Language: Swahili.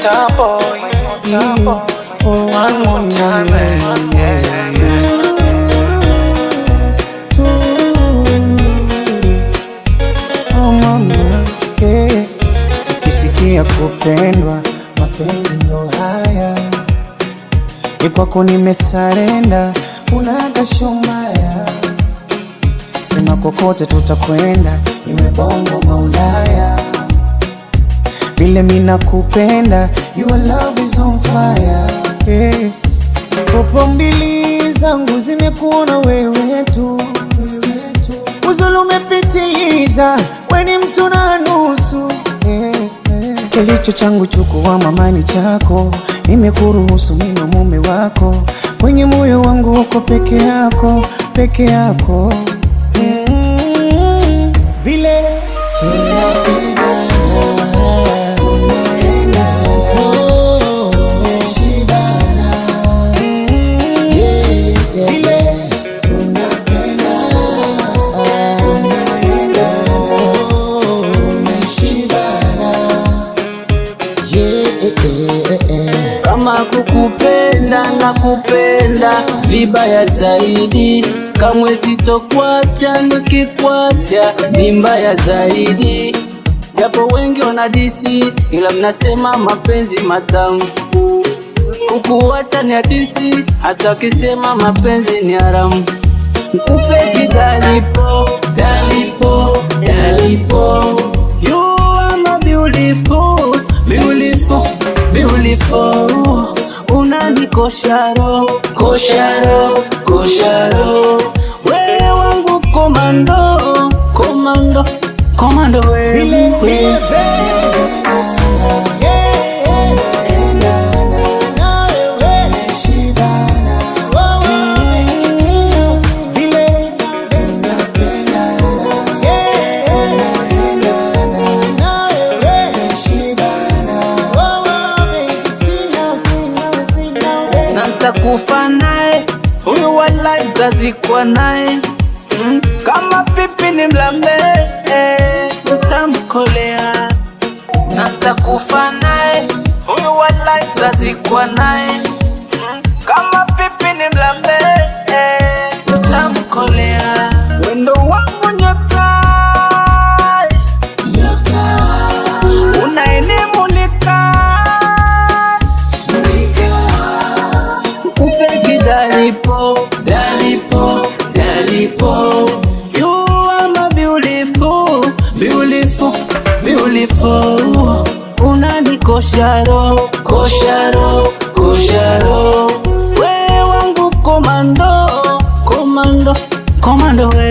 Mota boy, one more time, Oh mama, yeah. Ukisikia kupendwa, mapenzi ndo haya. Ni kwako nimesarenda, unaga shombaya. Sema kokote tutakwenda, iwe Bongo Maulaya. Vile mina kupenda, your love is on fire, yeah. Popo mbili zangu zimekuona wewe tu, uzulu umepitiliza, we ni mtu na nusu, yeah, yeah. Kilicho changu chukua mamani chako, nimekuruhusu mimi mume wako. Kwenye moyo wangu uko peke yako, peke yako, vile tunapendana, kama kukupenda na kupenda vibaya zaidi, kamwe sitokwacha, nikikwacha ni mbaya zaidi. Japo wengi wanadisi, ila mnasema mapenzi matamu. Kukuwacha ni hadisi, hata kisema mapenzi ni haramu. Nikupe kidalipo, dalipo, dalipo. You are my beautiful, beautiful, beautiful. Unanikosha kosharo, kosharo. Wewe wangu komando, komando, komando wewe. Nitakufa naye, huyu walai utazikwa naye. Kama pipi ni mlambe, utamkolea. Nitakufa naye, huyu walai utazikwa naye. Kama pipi ni mlambe, utamkolea. Wendo wangu nyota, unaenimulika. Dalipo, dalipo, dalipo. You are my beautiful, beautiful, beautiful. Unanikosha kosharo, kosharo. Wewe wangu komando, komando, komando wewe.